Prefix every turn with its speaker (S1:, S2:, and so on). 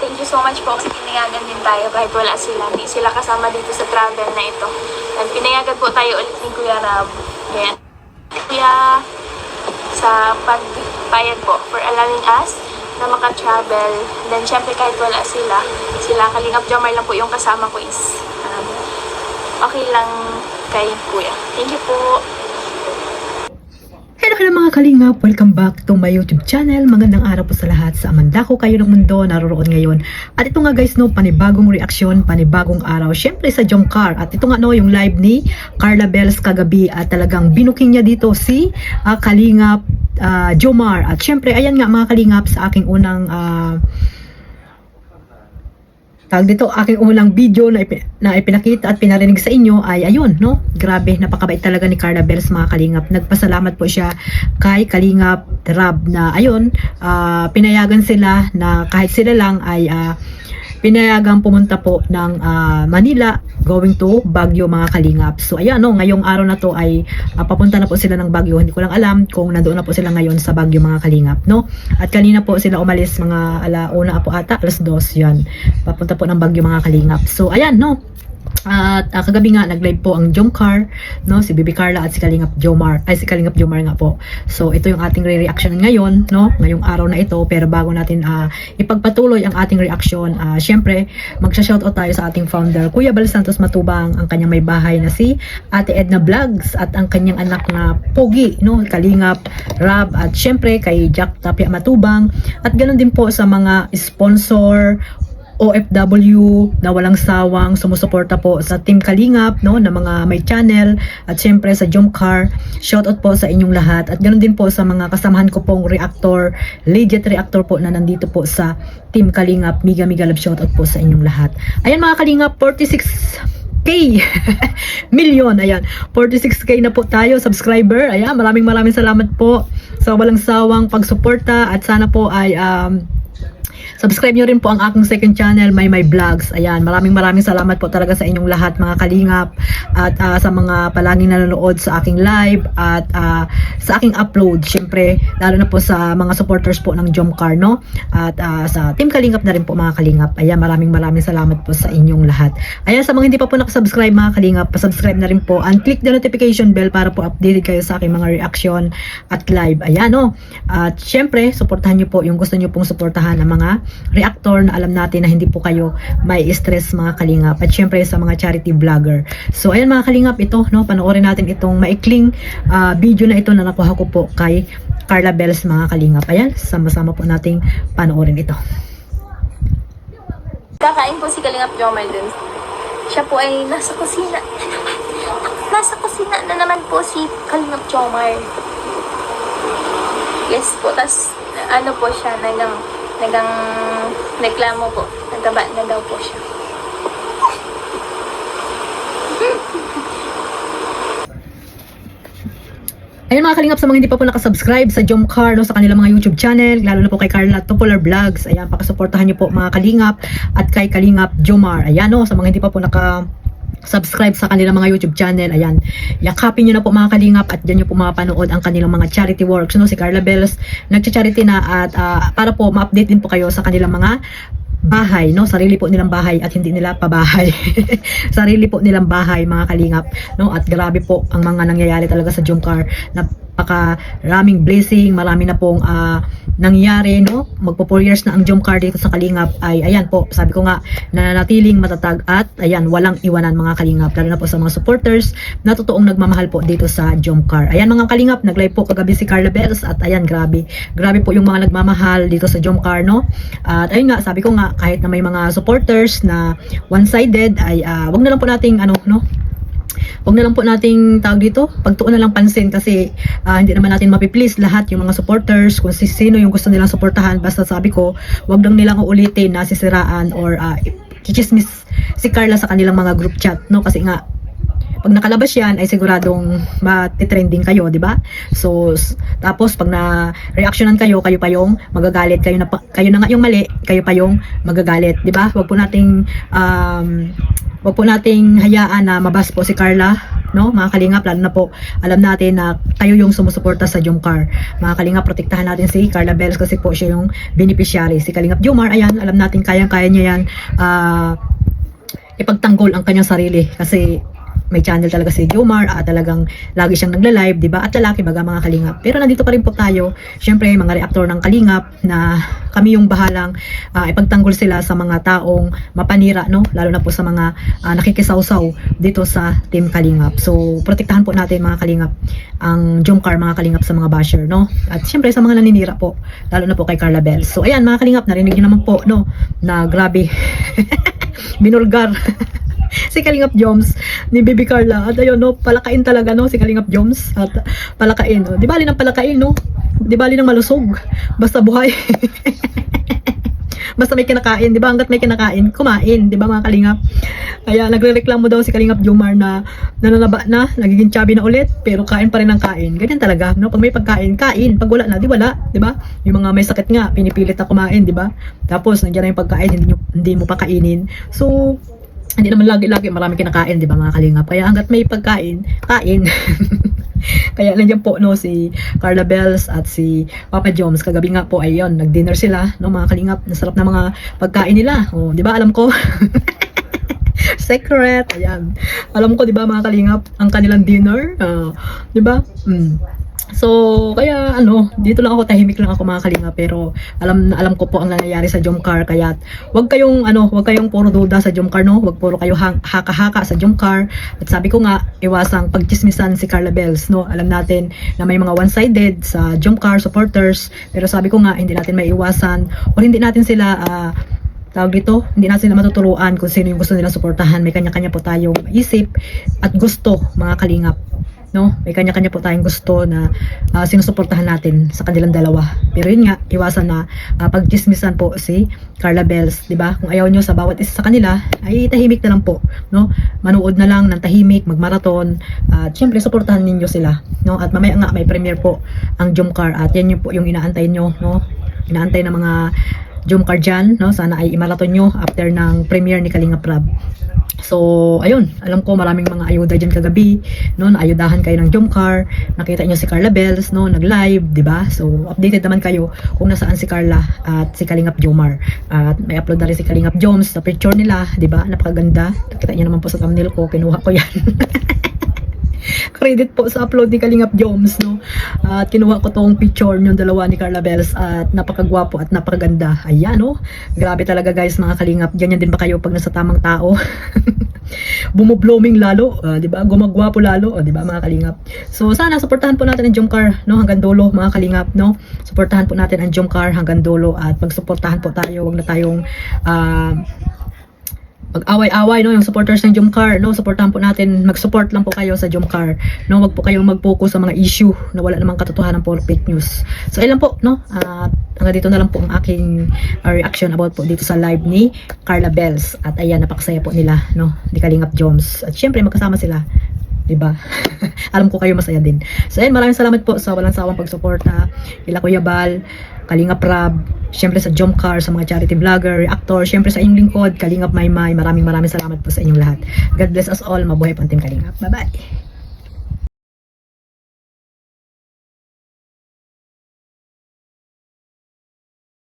S1: thank you so much po kasi pinayagan din tayo kahit wala sila. Hindi sila kasama dito sa travel na ito. At pinayagan po tayo ulit ni Kuya Rab. Ayan. Kuya, sa pagpayag po for allowing us na maka-travel. Then, syempre kahit wala sila Kalingap Jomar lang po yung kasama ko is okay lang kay Kuya. Thank you po.
S2: Hello mga kalingap, welcome back to my YouTube channel. Magandang araw po sa lahat sa amandako kayo ng mundo naroroon ngayon. At ito nga guys, no, panibagong reaksyon, panibagong araw. Syempre sa Jomcar. At ito nga no, yung live ni Carla Bells kagabi at talagang binuking niya dito si Kalingap Jomar. At syempre, ayan nga mga kalingap sa aking unang aking unang video na ipinakita at pinarinig sa inyo ay ayun, no? Grabe, napakabait talaga ni Carla Bells mga kalingap. Nagpasalamat po siya kay Kalingap Rab na ayun, pinayagan sila na kahit sila lang ay pinayagang pumunta po ng Manila going to Baguio mga kalingap. So ayan no, ngayong araw na to ay papunta na po sila ng Baguio. Hindi ko lang alam kung nandoon na po sila ngayon sa Baguio mga kalingap, no? At kanina po sila umalis mga alauna po ata, alas 2 yan. Papunta po ng Baguio mga kalingap. So ayan no. At kagabi nga nag-live po ang Jomcar, no, si Bibi Carla at si Kalingap Jomar, si Kalingap Jomar nga po. So ito yung ating re-reaction ngayon, no, ngayong araw na ito. Pero bago natin ipagpatuloy ang ating reaction, syempre magsha-shoutout tayo sa ating founder Kuya Bal Santos Matubang, ang kanyang may bahay na si Ate Edna Vlogs at ang kanyang anak na Pogi, no, Kalingap Rab, at syempre kay Jack Tapia Matubang, at ganoon din po sa mga sponsor OFW na walang sawang sumusuporta po sa Team Kalingap, no, na mga may channel, at syempre sa Jomcar. Shoutout po sa inyong lahat, at ganoon din po sa mga kasamahan ko pong reactor, legit reactor po na nandito po sa Team Kalingap. Mega love shoutout po sa inyong lahat. Ayan mga Kalingap, 46K million, ayan, 46K na po tayo subscriber. Ayan, maraming salamat po sa walang sawang pagsuporta, at sana po ay subscribe nyo rin po ang aking second channel, My Vlogs. Ayan, maraming salamat po talaga sa inyong lahat mga kalingap, at sa mga palaging nanonood sa aking live at sa aking upload. Syempre, lalo na po sa mga supporters po ng Jomcar, no? At sa Team Kalingap na rin po mga kalingap. Ayan, maraming salamat po sa inyong lahat. Ayan, sa mga hindi pa po nakasubscribe mga kalingap, pasubscribe na rin po and click the notification bell para po updated kayo sa aking mga reaction at live. Ayan, no? At syempre, supportahan nyo po yung gusto nyo pong supportahan ng mga reactor na alam natin na hindi po kayo may stress mga kalingap, at syempre sa mga charity vlogger. So ayan mga kalingap, ito no, panoorin natin itong maikling video na ito na nakuha ko po kay Carla Bells mga kalingap. Ayan, sama-sama po nating panoorin ito.
S1: Kakain po si Kalingap Jomar dun. Siya po ay nasa kusina. Nasa kusina na naman po si Kalingap Jomar. Yes po, tas ano po siya, nagang reklamo po. Nagtaba na daw po siya.
S2: Ayun mga kalingap, sa mga hindi pa po nakasubscribe sa Jomcar, no, sa kanilang mga YouTube channel, lalo na po kay Carla Topolar Vlogs, ayan, pakasuportahan niyo po mga kalingap, at kay Kalingap Jomar. Ayan no, sa mga hindi pa po subscribe sa kanilang mga YouTube channel, ayan, yakapin nyo na po mga kalingap, at dyan nyo po mapanood ang kanilang mga charity works, no? Si Carla Bells nagcha-charity na, at para po ma-update din po kayo sa kanilang mga bahay, no, sarili po nilang bahay at hindi nila pabahay. Sarili po nilang bahay mga kalingap, no, at grabe po ang mga nangyayari talaga sa Jomcar. Napakaraming blessing, marami na pong nangyari, no. Magpo 4 years na ang Jomcar dito sa Kalingap. Ay ayan po, sabi ko nga, nananatiling matatag, at ayan, walang iwanan mga kalingap, lalo na po sa mga supporters na totoong nagmamahal po dito sa Jomcar. Ayan mga kalingap, nag-live po kagabi si Carla Bells, at ayan, grabe po yung mga nagmamahal dito sa Jomcar, no. At ayun nga, sabi ko nga, kahit na may mga supporters na one-sided, ay wag na lang po nating wag na lang po nating tawag dito, pagtuon na lang pansin, kasi hindi naman natin mapiplease lahat yung mga supporters kung sino yung gusto nilang suportahan. Basta sabi ko, wag lang nilang uulitin na sisiraan or chichismis si Carla sa kanilang mga group chat, no, kasi nga pag nakalabas yan ay siguradong matitrending kayo, di ba? So tapos pag na-reactionan kayo pa yung magagalit, kayo na nga yung mali, kayo pa yung magagalit, di ba? Wag po nating hayaan na mabas po si Carla no? Mga kalingap, lalo na po, alam natin na kayo yung sumusuporta sa Jomcar. Mga kalingap, protektahan natin si Carla Bells kasi po siya yung beneficiary. Si Kalingap Jomar, ayan, alam natin kayang-kaya niya yan ipagtanggol ang kanyang sarili kasi may channel talaga si Jomar, talagang lagi siyang nagla-live, 'di ba? At lalaki baga mga kalingap. Pero nandito pa rin po tayo, syempre mga reaktor ng kalingap na kami yung bahalang ipagtanggol sila sa mga taong mapanira, no? Lalo na po sa mga nakikisawsaw dito sa Team Kalingap. So, protektahan po natin mga kalingap ang Jomcar mga kalingap sa mga basher, no? At syempre sa mga naninira po, lalo na po kay Carla Bells. So, ayan mga kalingap, narinig niyo naman po, no? Na grabe binulgar si Kalingap Joms ni Baby Carla. At ayun, no, palakain talaga, no, si Kalingap Joms. At palakain, no. Di bali ng palakain, no? Di bali ng malusog. Basta buhay. Basta may kinakain, di ba? Hanggat may kinakain, kumain, di ba mga kalingap? Kaya nagrereklamo daw si Kalingap Jomar na nananaba na, nagiging chubby na ulit, pero kain pa rin ng kain. Ganyan talaga, no? Pag may pagkain, kain. Pag wala na, di wala, di ba? Yung mga may sakit nga, pinipilit na kumain, di ba? Tapos nandiyan na yung pagkain, hindi mo pa kainin. So, hindi naman lagi-lagi marami kinakain, di ba mga kalingap? Kaya hanggat may pagkain, kain. Kaya nandiyan po, no, si Carla Bells at si Papa Joms. Kagabi nga po ay yun, nag-dinner sila, no, mga kalingap. Nasarap na mga pagkain nila. Oh, di ba? Alam ko. Secret. Ayan. Alam ko, di ba mga kalingap, ang kanilang dinner. Di ba? So, kaya ano, dito lang ako, tahimik lang ako mga kalingap, pero alam ko po ang nangyayari sa Jomcar, kaya wag kayong puro duda sa Jomcar, no? Wag puro kayo haka-haka sa Jomcar. At sabi ko nga, iwasang pagchismisan si Carla Bells, no? Alam natin na may mga one-sided sa Jomcar supporters, pero sabi ko nga, hindi natin maiiwasan o hindi natin sila tawag dito, hindi natin sila matuturuan kung sino yung gusto nilang suportahan. May kanya-kanya po tayong isip at gusto mga kalingap, no? May kanya-kanya po tayong gusto na sinusuportahan natin sa kanilang dalawa. Pero yun nga, iwasan na pagchismisan po si Carla Bells, di ba? Kung ayaw nyo sa bawat isa sa kanila, ay tahimik na lang po, no? Manood na lang ng tahimik, magmarathon, at syempre suportahan ninyo sila, no? At mamaya nga may premiere po ang Jomcar, at yan yung po yung inaantay nyo, no? Inaantay ng mga Jomcar dyan, no? Sana ay imarathon nyo after ng premiere ni Kalingap Rab. So, ayun, alam ko maraming mga ayuda dyan kagabi, no? Naayudahan kayo ng Jomcar, nakita nyo si Carla Bells, no? Nag-live, di ba? So, updated naman kayo kung nasaan si Carla at si Kalingap Jomar. At may upload na rin si Kalingap Joms sa picture nila, di ba? Napakaganda. Nakita nyo naman po sa thumbnail ko, kinuha ko yan. Credit po sa upload ni Kalingap Joms, no? At kinuha ko tong picture yung dalawa ni Carla Bells at napakagwapo at napakaganda. Ayan, no? Grabe talaga guys mga kalingap. Ganyan din ba kayo pag nasa tamang tao? Bumubloming lalo, di ba? Gumagwapo lalo, di ba mga kalingap? So sana suportahan po natin ang Jomcar, no? Hanggang dulo mga kalingap, no? Suportahan po natin ang Jomcar hanggang dulo at pagsuportahan po tayo, wag na tayong mag-away-away, no, yung supporters ng Jomcar, no, suportahan po natin, mag-support lang po kayo sa Jomcar, no, wag po kayong mag-focus sa mga issue na wala namang katotohanan po, fake news. So, ilan po, no, hanggang dito na lang po ang aking reaction about po dito sa live ni Carla Bells, at ayan, napakasaya po nila, no, ni Kalingap Joms, at syempre, magkasama sila, diba? Alam ko kayo masaya din. So, ayan, maraming salamat po sa walang sawang pagsuporta, kila Kuya Bal, Kalingap Rab, syempre sa Jomcar, sa mga charity vlogger, reactor, syempre sa inyong lingkod, Kalingap Maymay, maraming salamat po sa inyong lahat. God bless us all, mabuhay po ang Team Kalingap. Bye-bye!